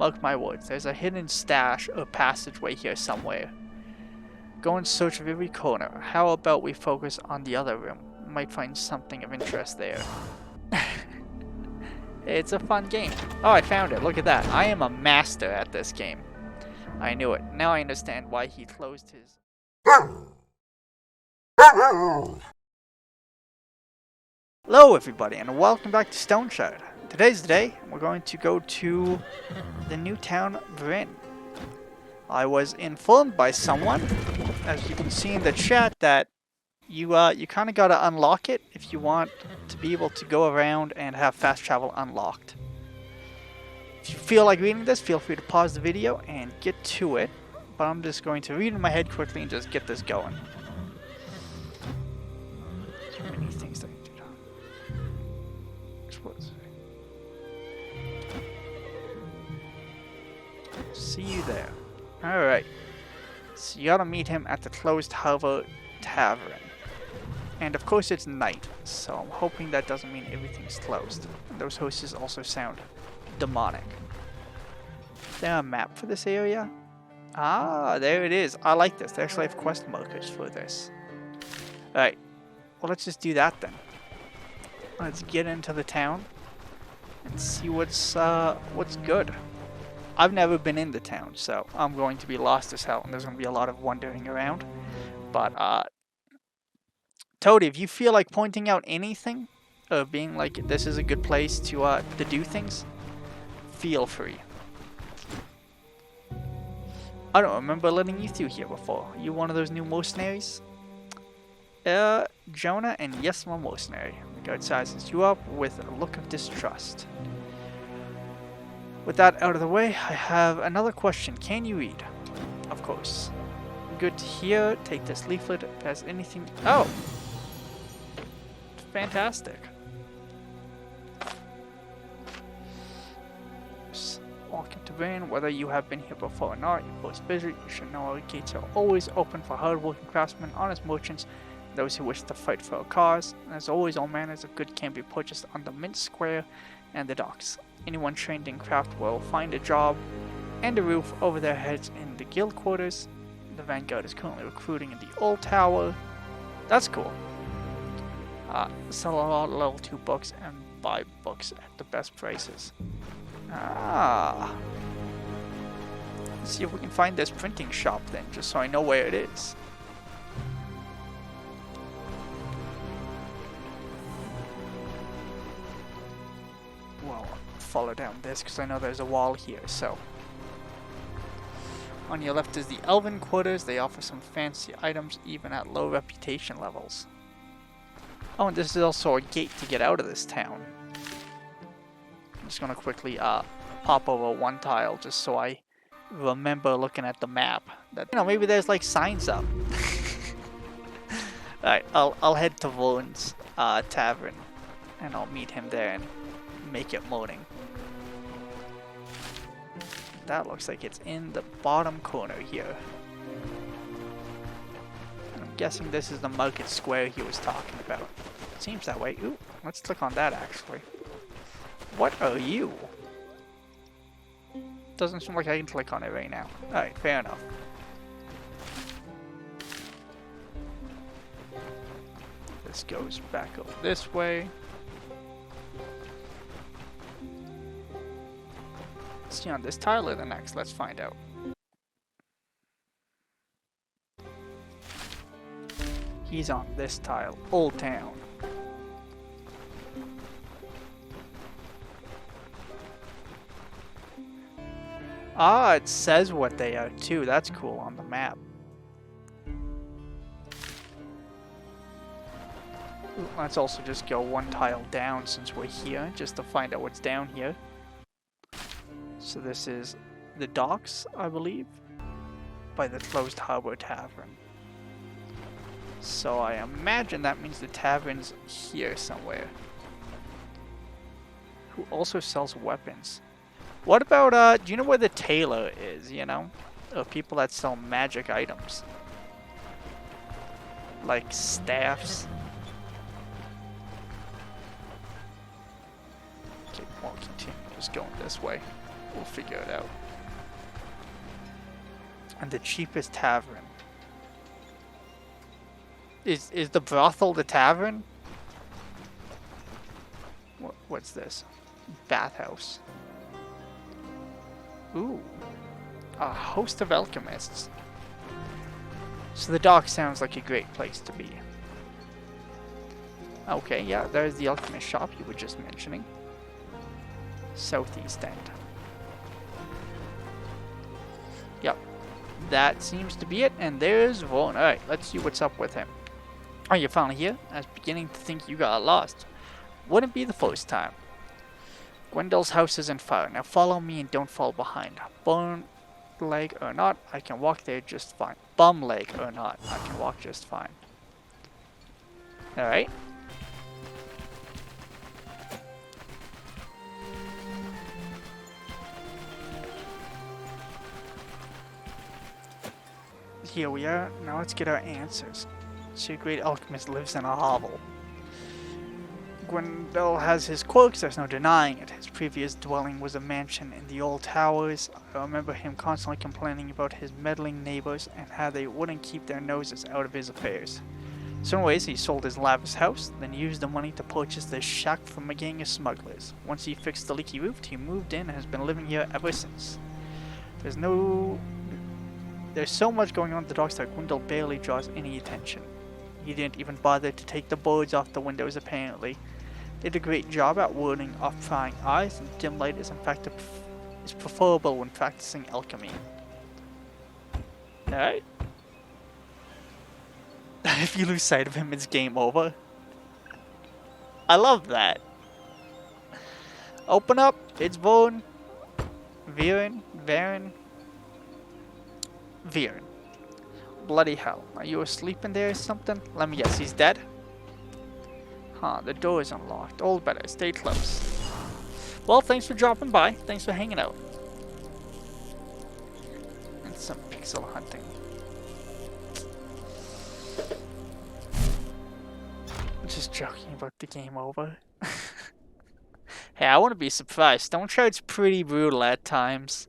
Mark my words, there's a hidden stash or passageway here somewhere. Go in search of every corner. How about we focus on the other room? Might find something of interest there. It's a fun game. Oh, I found it. Look at that. I am a master at this game. I knew it. Now I understand why he closed his... Hello everybody and welcome back to Stoneshard. Today's the day. We're going to go to the new town Tavern. I was informed by someone, as you can see in the chat, that you kind of gotta unlock it if you want to be able to go around and have fast travel unlocked. If you feel like reading this, feel free to pause the video and get to it. But I'm just going to read in my head quickly and just get this going. So many things that I do. See you there. Alright. So you gotta meet him at the closed harbor Tavern. And of course it's night, so I'm hoping that doesn't mean everything's closed. And those houses also sound demonic. Is there a map for this area? Ah, there it is. I like this. They actually have quest markers for this. Alright. Well, let's just do that then. Let's get into the town and see what's good. I've never been in the town, so I'm going to be lost as hell, and there's going to be a lot of wandering around. But, Toady, if you feel like pointing out anything, or being like, this is a good place to do things, feel free. I don't remember letting you through here before. Are you one of those new mercenaries? Jonna, and yes, I'm a mercenary. The guard sizes you up with a look of distrust. With that out of the way, I have another question. Can you read? Of course. Good to hear. Take this leaflet. If it has anything... Oh! Fantastic. Walk into Tavern. Whether you have been here before or not, you first visit, you should know our gates are always open for hard-working craftsmen, honest merchants, those who wish to fight for a cause. And as always, all manners of good can be purchased on the Mint Square and the docks. Anyone trained in craft will find a job and a roof over their heads in the guild quarters. The Vanguard is currently recruiting in the old tower. That's cool. Sell a lot of level 2 books and buy books at the best prices. Ah. Let's see if we can find this printing shop then, just so I know where it is. Well, follow down this because I know there's a wall here, so. On your left is the Elven quarters. They offer some fancy items even at low reputation levels. Oh, and this is also a gate to get out of this town. I'm just gonna quickly pop over one tile just so I remember looking at the map. That, you know, maybe there's like signs up. Alright, I'll head to Vern's Tavern and I'll meet him there and make it loading. That looks like it's in the bottom corner here. And I'm guessing this is the market square he was talking about. Seems that way. Ooh, let's click on that actually. What are you? Doesn't seem like I can click on it right now. Alright, fair enough. This goes back over this way. Let's see on this tile or the next. Let's find out. He's on this tile. Old Town. Ah, it says what they are too. That's cool on the map. Ooh, let's also just go one tile down since we're here, just to find out what's down here. So this is the docks, I believe, by the closed harbor tavern. So I imagine that means the tavern's here somewhere. Who also sells weapons. What about, do you know where the tailor is, you know? Or people that sell magic items. Like staffs. Okay, we'll continue just going this way. We'll figure it out. And the cheapest tavern. Is the brothel the tavern? What's this? Bathhouse. Ooh. A host of alchemists. So the dock sounds like a great place to be. Okay, yeah, there's the alchemist shop you were just mentioning. Southeast end. Yep. That seems to be it, and there's Vaughn. Alright, let's see what's up with him. Oh, you're finally here? I was beginning to think you got lost. Wouldn't be the first time. Gwendol's house is in fire. Now follow me and don't fall behind. Bone leg or not, I can walk there just fine. Bum leg or not, I can walk just fine. Alright. Here we are. Now let's get our answers. See, a great alchemist lives in a hovel. Gwendol has his quirks, there's no denying it. His previous dwelling was a mansion in the old towers. I remember him constantly complaining about his meddling neighbors and how they wouldn't keep their noses out of his affairs. Some ways he sold his lavish house, then used the money to purchase this shack from a gang of smugglers. Once he fixed the leaky roof, he moved in and has been living here ever since. There's so much going on at the docks that Gwendol barely draws any attention. He didn't even bother to take the boards off the windows apparently. Did a great job at warding off prying eyes, and dim light is in fact is preferable when practicing alchemy. Alright. If you lose sight of him, it's game over. I love that. Open up, it's Vaughn. Viren. Bloody hell. Are you asleep in there or something? Let me guess, he's dead? Huh, the door is unlocked. All better, stay close. Well, thanks for dropping by. Thanks for hanging out. And some pixel hunting. Just joking about the game over. Hey, I wouldn't be surprised. Stoneshard's pretty brutal at times.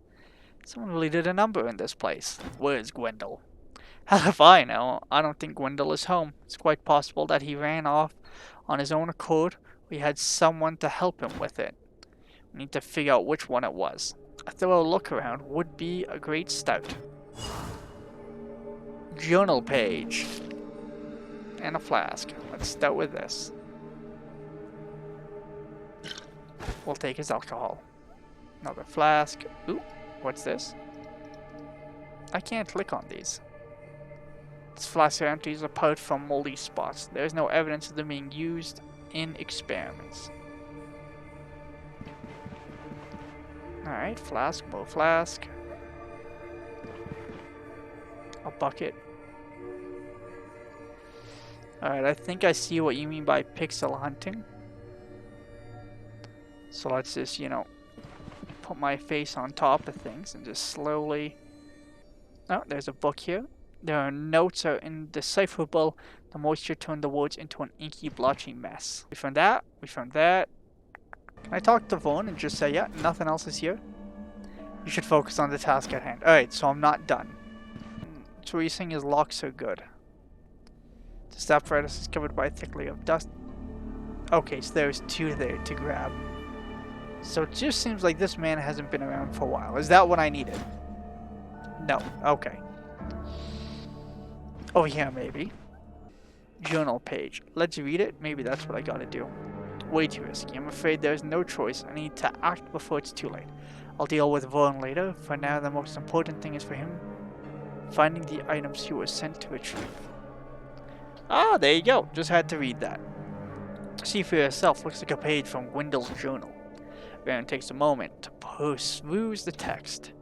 Someone really did a number in this place. Where's Gwendol? Hell if I know. I don't think Gwendol is home. It's quite possible that he ran off on his own accord. We had someone to help him with it. We need to figure out which one it was. A thorough look around would be a great start. Journal page. And a flask. Let's start with this. We'll take his alcohol. Another flask. Ooh, what's this? I can't click on these. This flask empties apart from moldy spots. There is no evidence of them being used in experiments. Alright, flask, more flask. A bucket. Alright, I think I see what you mean by pixel hunting. So let's just, you know, put my face on top of things and just slowly... Oh, there's a book here. Their notes are indecipherable. The moisture turned the words into an inky, blotchy mess. We found that. We found that. Can I talk to Vaughn and just say, yeah, nothing else is here? You should focus on the task at hand. Alright, so I'm not done. So what you're saying is locks are good. This apparatus is covered by a thick layer of dust. Okay, so there's two there to grab. So it just seems like this man hasn't been around for a while. Is that what I needed? No. Okay. Over here, maybe. Journal page. Let's read it. Maybe that's what I gotta do. Way too risky. I'm afraid there's no choice. I need to act before it's too late. I'll deal with Vaughn later. For now, the most important thing is for him finding the items he was sent to retrieve. Ah, there you go. Just had to read that. See for yourself. Looks like a page from Gwendol's journal. Baron takes a moment to peruse the text.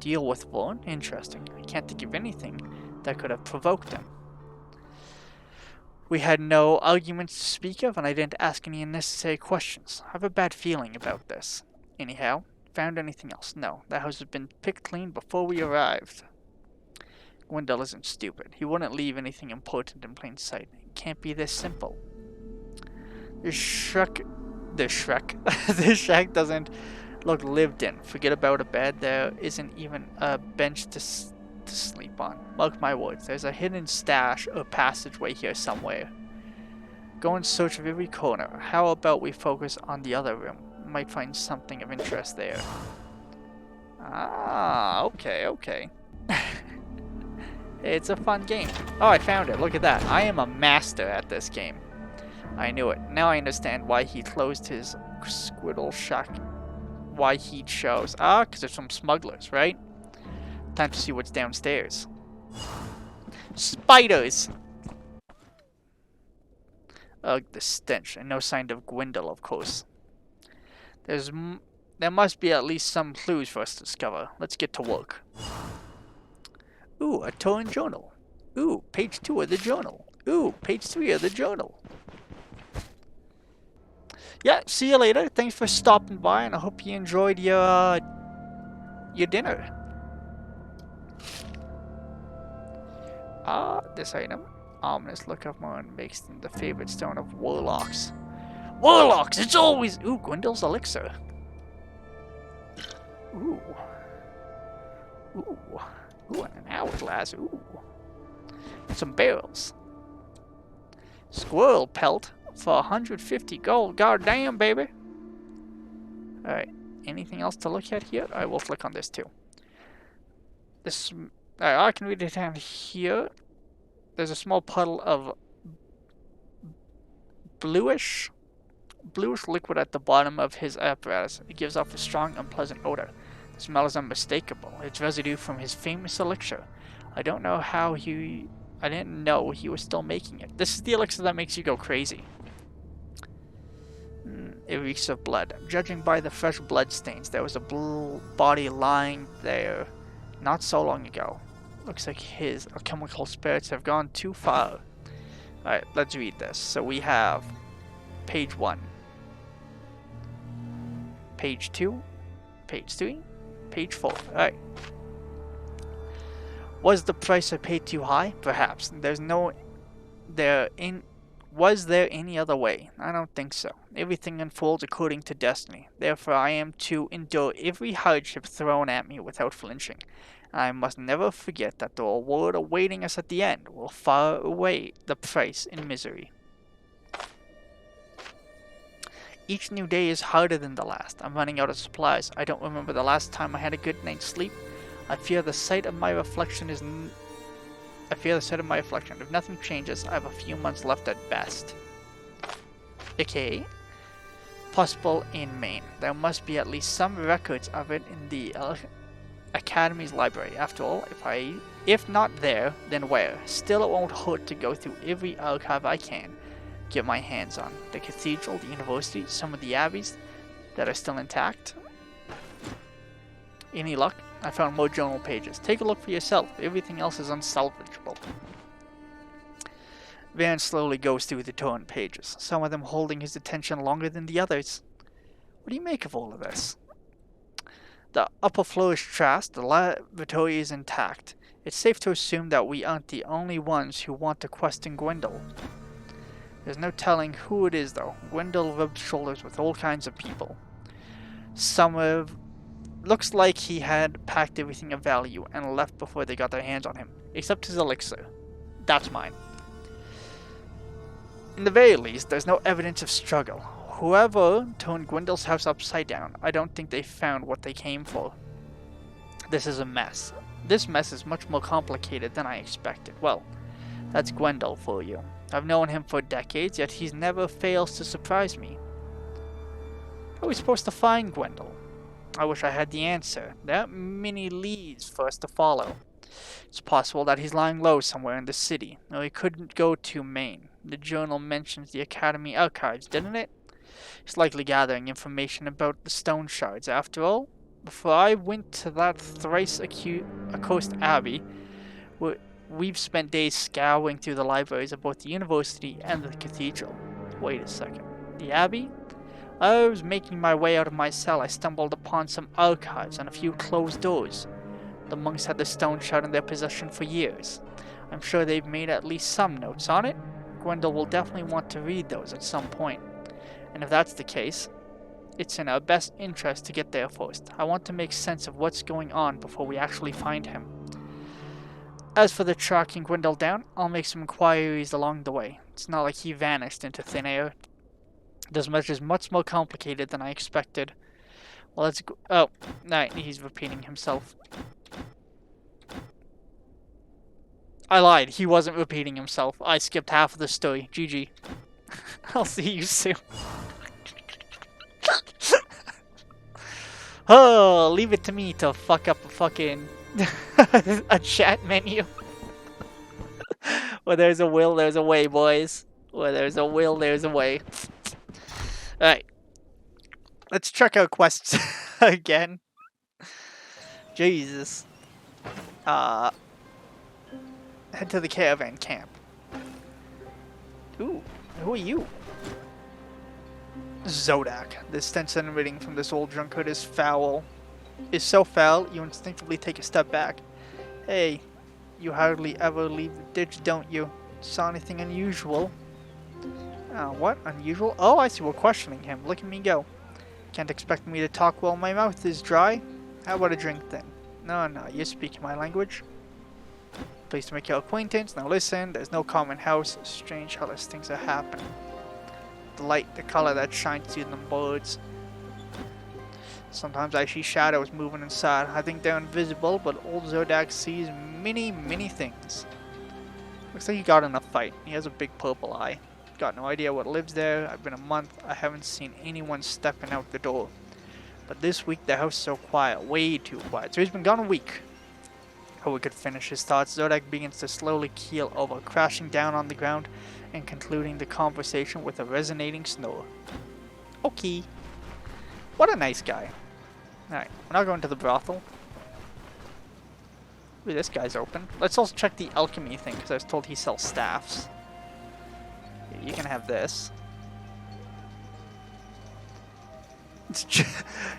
Deal with Vaughn? Interesting. I can't think of anything that could have provoked him. We had no arguments to speak of, and I didn't ask any unnecessary questions. I have a bad feeling about this. Anyhow, found anything else? No, the house has been picked clean before we arrived. Gwendol isn't stupid. He wouldn't leave anything important in plain sight. It can't be this simple. The shack doesn't Look lived in. Forget about a bed. There isn't even a bench to sleep on. Mark my words. There's a hidden stash or passageway here somewhere. Go in search of every corner. How about we focus on the other room? Might find something of interest there. Ah, okay. It's a fun game. Oh, I found it. Look at that. I am a master at this game. I knew it. Now I understand why he closed his squiddle shack. Why he chose. Ah, because there's some smugglers, right? Time to see what's downstairs. Spiders! Ugh, the stench. And no sign of Gwendol, of course. There must be at least some clues for us to discover. Let's get to work. Ooh, a torn journal. Ooh, page 2 of the journal. Ooh, page 3 of the journal. Yeah, see you later. Thanks for stopping by, and I hope you enjoyed your dinner. This item. Ominous look of mine makes them the favorite stone of warlocks. Warlocks! It's always... Ooh, Gwendol's elixir. Ooh. Ooh, and an hourglass. Ooh. Some barrels. Squirrel pelt for 150 gold. God damn, baby. Alright. Anything else to look at here? I will click on this too. This... I can read it down here. There's a small puddle of bluish liquid at the bottom of his apparatus. It gives off a strong, unpleasant odor. The smell is unmistakable. It's residue from his famous elixir. I didn't know he was still making it. This is the elixir that makes you go crazy. It reeks of blood. Judging by the fresh blood stains, there was a blue body lying there not so long ago. Looks like his alchemical spirits have gone too far. Alright, let's read this. So we have page 1, page 2, page 3, page 4. Alright. Was the price I paid too high? Perhaps. Was there any other way? I don't think so. Everything unfolds according to destiny. Therefore I am to endure every hardship thrown at me without flinching. I must never forget that the reward awaiting us at the end will far outweigh the price in misery. Each new day is harder than the last. I'm running out of supplies. I don't remember the last time I had a good night's sleep. I fear the sight of my reflection. If nothing changes, I have a few months left at best. Okay. Possible in Maine. There must be at least some records of it in the Academy's library. After all, if not there, then where? Still, it won't hurt to go through every archive I can get my hands on. The cathedral, the university, some of the abbeys that are still intact. Any luck? I found more journal pages. Take a look for yourself. Everything else is unsalvageable. Van slowly goes through the torn pages, some of them holding his attention longer than the others. What do you make of all of this? The upper floor is trashed, the laboratory is intact. It's safe to assume that we aren't the only ones who want to question Gwendol. There's no telling who it is, though. Gwendol rubbed shoulders with all kinds of people. Looks like he had packed everything of value and left before they got their hands on him. Except his elixir. That's mine. In the very least, there's no evidence of struggle. Whoever turned Gwendol's house upside down, I don't think they found what they came for. This is a mess. This mess is much more complicated than I expected. Well, that's Gwendol for you. I've known him for decades, yet he never fails to surprise me. How are we supposed to find Gwendol? I wish I had the answer. There aren't many leads for us to follow. It's possible that he's lying low somewhere in the city, or he couldn't go to Maine. The journal mentions the Academy archives, didn't it? He's likely gathering information about the Stoneshard. After all, before I went to that thrice accursed abbey, we've spent days scouring through the libraries of both the university and the cathedral. Wait a second. The abbey? I was making my way out of my cell. I stumbled upon some archives and a few closed doors. The monks had the Stoneshard in their possession for years. I'm sure they've made at least some notes on it. Gwendol will definitely want to read those at some point. And if that's the case, It's in our best interest to get there first. I want to make sense of what's going on before we actually find him. As for the tracking Gwendol down, I'll make some inquiries along the way. It's not like he vanished into thin air. This match is much more complicated than I expected. Well, let's go. Oh, no, he's repeating himself. I lied. He wasn't repeating himself. I skipped half of the story. GG. I'll see you soon. Oh, leave it to me to fuck up a fucking a chat menu. Where there's a will, there's a way, boys. Where there's a will, there's a way. Alright. Let's check out quests again. Jesus. Head to the caravan camp. Ooh, who are you? Zodak. The stench emanating from this old drunkard is foul. Is so foul, you instinctively take a step back. Hey, you hardly ever leave the ditch, don't you? Saw anything unusual? What? Unusual? Oh, I see, we're questioning him. Look at me go. Can't expect me to talk while my mouth is dry? How about a drink then? No, you speak my language. Pleased to make your acquaintance. Now listen, there's no common house. Strange how those things are happening. The light, the color that shines through them birds. Sometimes I see shadows moving inside. I think they're invisible, but old Zodak sees many things. Looks like he got in a fight. He has a big purple eye. Got no idea what lives there. I've been a month. I haven't seen anyone stepping out the door. But this week the house is so quiet. Way too quiet. So he's been gone a week. Before we could finish his thoughts, Zodak begins to slowly keel over, crashing down on the ground and concluding the conversation with a resonating snore. Okay. What a nice guy. Alright, we're not going to the brothel. Ooh, this guy's open. Let's also check the alchemy thing, because I was told he sells staffs. Yeah, you can have this.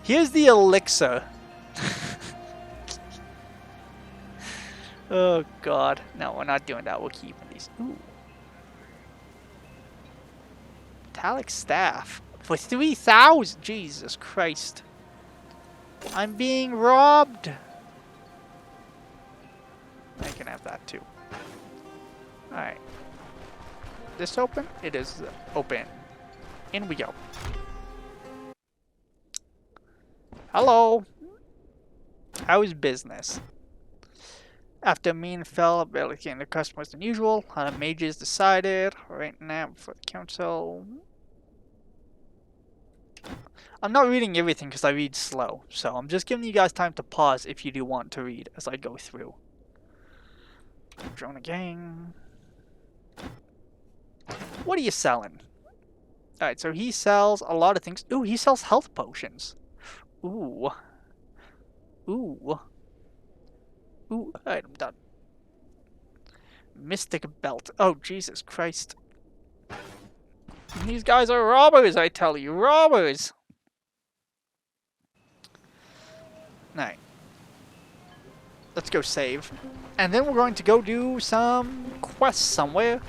Here's the elixir. Oh god. No, we're not doing that. We're keeping these. Ooh. Metallic staff. For 3,000! Jesus Christ. I'm being robbed! I can have that too. Alright. This open? It is open. In we go. Hello! How's business? After me and fell, barely getting the customers than usual, mages decided right now for the council. I'm not reading everything because I read slow, so I'm just giving you guys time to pause if you do want to read as I go through. Jonna gang. What are you selling? Alright, so he sells a lot of things. Ooh, he sells health potions. Ooh. Ooh. Ooh, alright, I'm done. Mystic belt. Oh, Jesus Christ. These guys are robbers, I tell you. Robbers! Alright. Let's go save. And then we're going to go do some quests somewhere.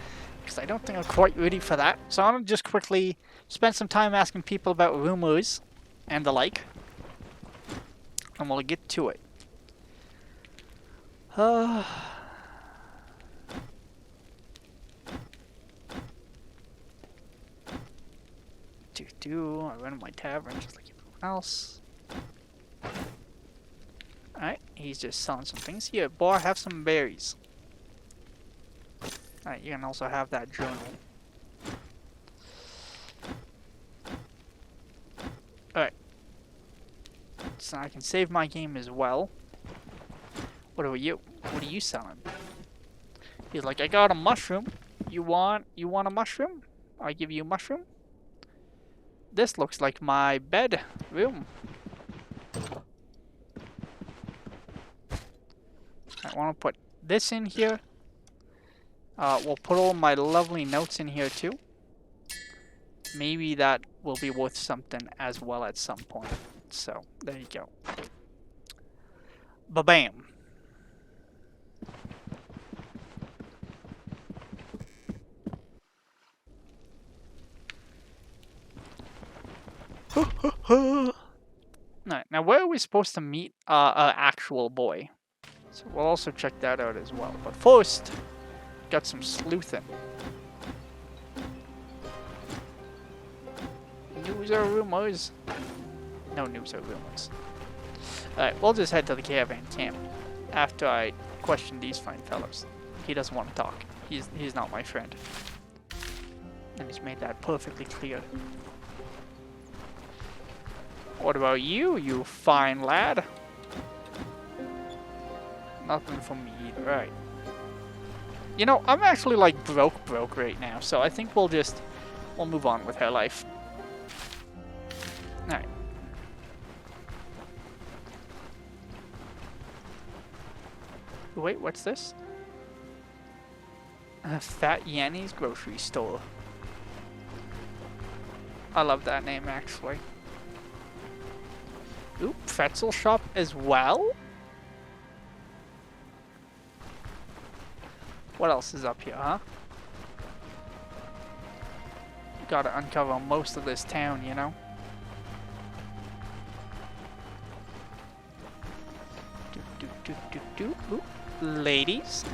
Because I don't think I'm quite ready for that. So I'm going to just quickly spend some time asking people about rumors and the like. And we'll get to it. I run my tavern just like everyone else. Alright, he's just selling some things. Here, bar, have some berries. Alright, you can also have that journal. Alright. So I can save my game as well. What are you? What are you selling? He's like, I got a mushroom. You want a mushroom? I give you a mushroom. This looks like my bedroom. I want to put this in here. We'll put all my lovely notes in here too. Maybe that will be worth something as well at some point. So, there you go. Ba-bam. we're supposed to meet an actual boy. So we'll also check that out as well. But first, got some sleuthing. News or rumors? No news or rumors. Alright, we'll just head to the Caravan camp after I question these fine fellows. He doesn't want to talk. He's not my friend. And he's made that perfectly clear. What about you, you fine lad? Nothing from me either, right. You know, I'm actually like broke right now, so I think we'll move on with her life. Alright. Wait, what's this? Fat Yanni's grocery store. I love that name, actually. Oop, pretzel shop as well? What else is up here, huh? Gotta uncover most of this town, you know? Oop. Ladies.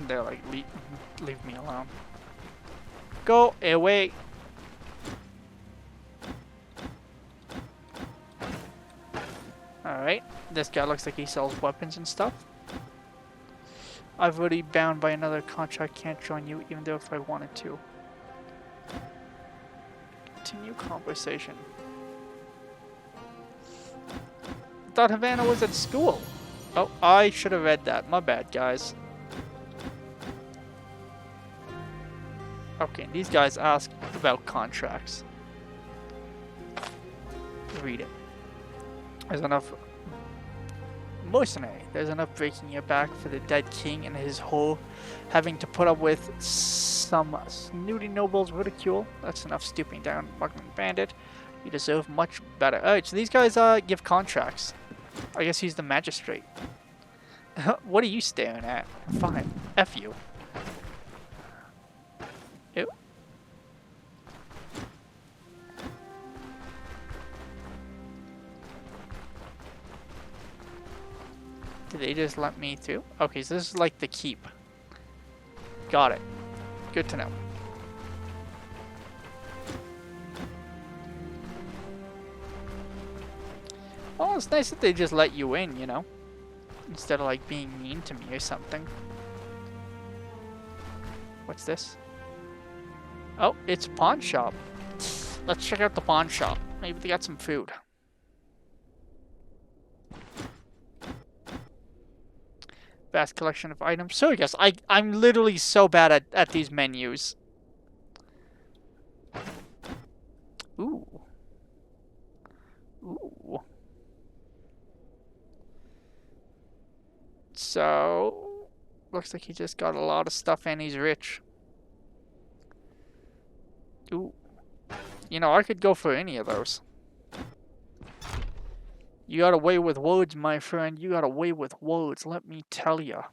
They're like, leave me alone. Go away. Alright, this guy looks like he sells weapons and stuff. I've already bound by another contract, can't join you even though if I wanted to. Continue conversation. I thought Havana was at school. Oh, I should have read that. My bad, guys. Okay, these guys ask about contracts. Read it. There's enough mercenary. There's enough breaking your back for the dead king and his whole having to put up with some snooty noble's ridicule. That's enough stooping down, muggling bandit. You deserve much better. Alright, so these guys give contracts. I guess he's the magistrate. What are you staring at? Fine. F you. Ew. Did they just let me through? Okay, so this is like the keep. Got it. Good to know. Well, it's nice that they just let you in, you know? Instead of like being mean to me or something. What's this? Oh, it's a pawn shop. Let's check out the pawn shop. Maybe they got some food. Vast collection of items. So I guess I'm literally so bad at these menus. Ooh. Ooh. So looks like he just got a lot of stuff and he's rich. Ooh. You know, I could go for any of those. You got away with words, my friend. You got away with words, let me tell ya.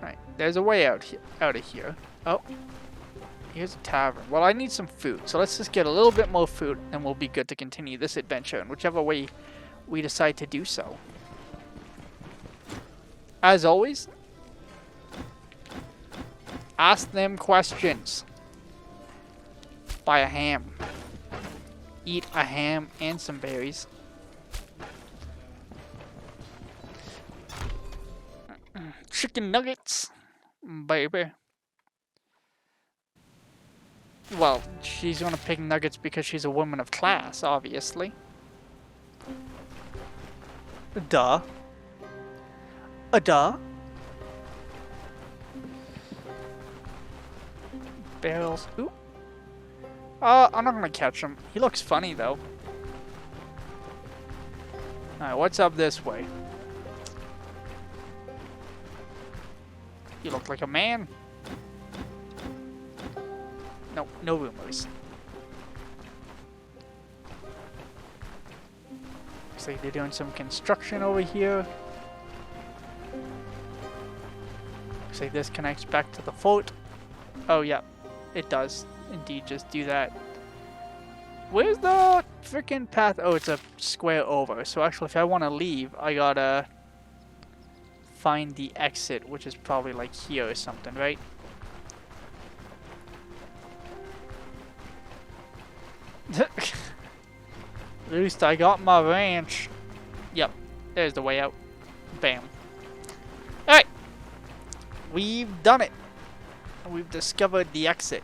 Right, there's a way out of here. Oh, here's a tavern. Well, I need some food, so let's just get a little bit more food, and we'll be good to continue this adventure in whichever way we decide to do so. As always, ask them questions. Buy a ham. Eat a ham and some berries. Chicken nuggets, baby. Well, she's gonna pick nuggets because she's a woman of class, obviously. Duh. Duh. Barrels. Ooh. I'm not gonna catch him. He looks funny, though. Alright, what's up this way? You look like a man. No, no rumors. Looks like they're doing some construction over here. Looks like this connects back to the fort. Oh, yeah, it does. indeed just do that. Where's the freaking path? Oh, it's a square over. So actually, if I want to leave, I gotta find the exit, which is probably like here or something, right? At least I got my ranch. Yep, there's the way out. Bam. Alright. We've done it. We've discovered the exit.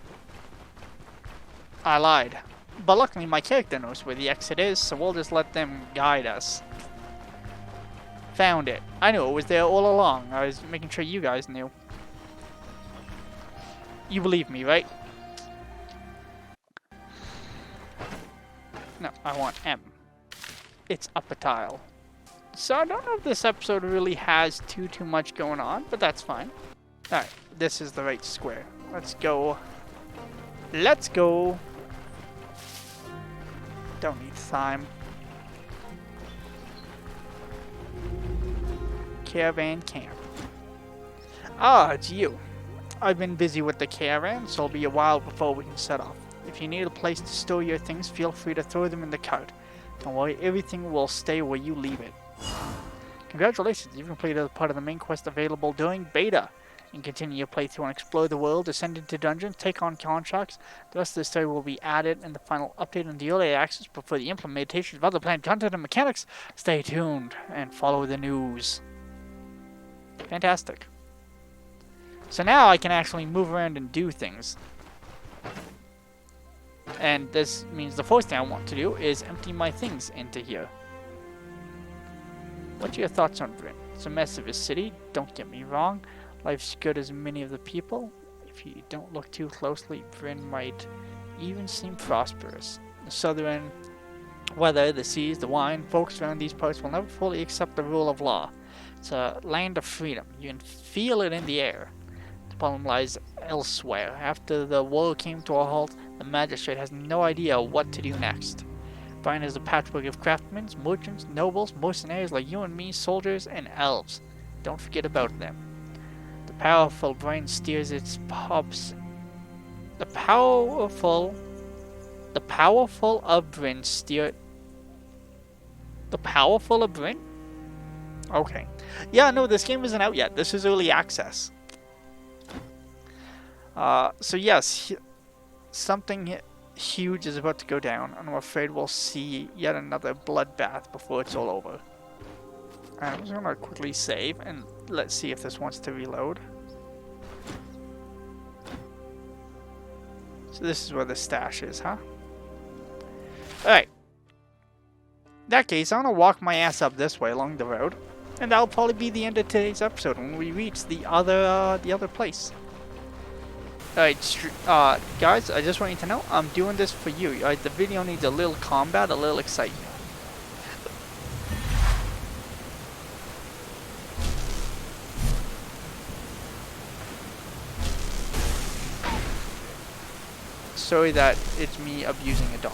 I lied. But luckily my character knows where the exit is, so we'll just let them guide us. Found it. I knew it was there all along. I was making sure you guys knew. You believe me, right? No, I want M. It's up a tile. So I don't know if this episode really has too much going on, but that's fine. Alright, this is the right square. Let's go. Let's go. Don't need time. Caravan camp. Ah, it's you. I've been busy with the caravan, so it'll be a while before we can set off. If you need a place to store your things, feel free to throw them in the cart. Don't worry, everything will stay where you leave it. Congratulations, you've completed a part of the main quest available during beta. You can continue your playthrough and explore the world, ascend into dungeons, take on contracts. The rest of the story will be added in the final update in the early access before the implementation of other planned content and mechanics. Stay tuned and follow the news. Fantastic. So now I can actually move around and do things. And this means the first thing I want to do is empty my things into here. What are your thoughts on Bryn? It's a mess of a city, don't get me wrong. Life's good as many of the people. If you don't look too closely, Bryn might even seem prosperous. The southern weather, the seas, the wine, folks around these parts will never fully accept the rule of law. It's a land of freedom. You can feel it in the air. The problem lies elsewhere. After the war came to a halt, the magistrate has no idea what to do next. Bryn is a patchwork of craftsmen, merchants, nobles, mercenaries like you and me, soldiers, and elves. Don't forget about them. The powerful Bryn steers its pubs. The powerful of Bryn steer. The powerful of Bryn? Okay. Yeah, no, this game isn't out yet. This is early access. So yes, something huge is about to go down, and I'm afraid we'll see yet another bloodbath before it's all over. I'm just gonna quickly save, and let's see if this wants to reload. So this is where the stash is, huh? Alright. In that case, I'm gonna walk my ass up this way along the road, and that'll probably be the end of today's episode when we reach the other place. Alright, guys, I just want you to know, I'm doing this for you. The video needs a little combat, a little excitement. Sorry that it's me abusing a dog.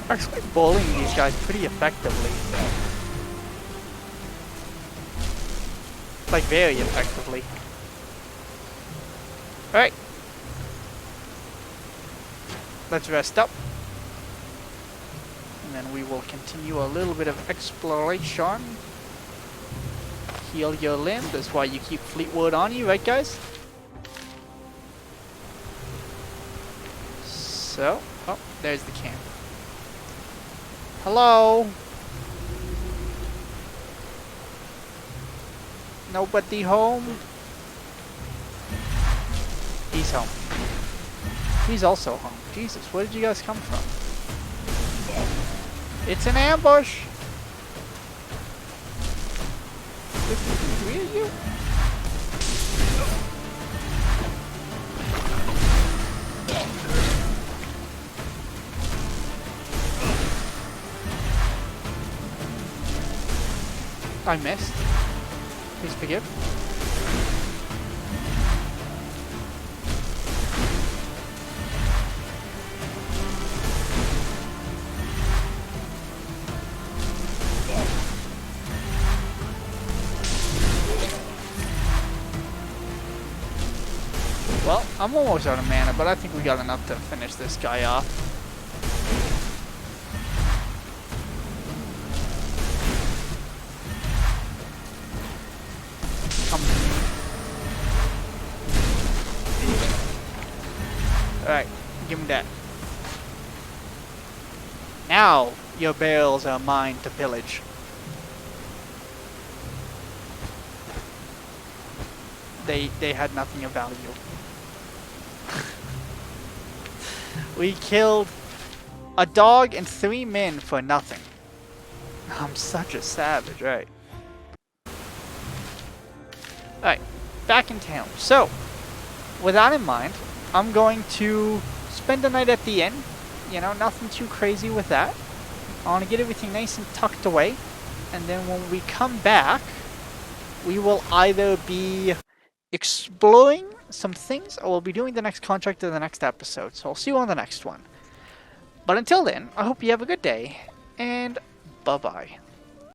Actually bullying these guys pretty effectively. Like, very effectively. Alright. Let's rest up. And then we will continue a little bit of exploration. Heal your limb, that's why you keep Fleetwood on you, right guys? So, oh, there's the camp. Hello? Nobody home? He's home. He's also home. Jesus, where did you guys come from? It's an ambush! 53 of you? I missed. Please forgive. Well, I'm almost out of mana, but I think we got enough to finish this guy off. Come to me. Alright, give me that. Now, your bales are mine to pillage. They had nothing of value. We killed a dog and 3 men for nothing. I'm such a savage, right? Alright, back in town. So, with that in mind, I'm going to spend the night at the inn. You know, nothing too crazy with that. I want to get everything nice and tucked away. And then when we come back, we will either be exploring some things, or we'll be doing the next contract in the next episode. So I'll see you on the next one. But until then, I hope you have a good day, and bye-bye.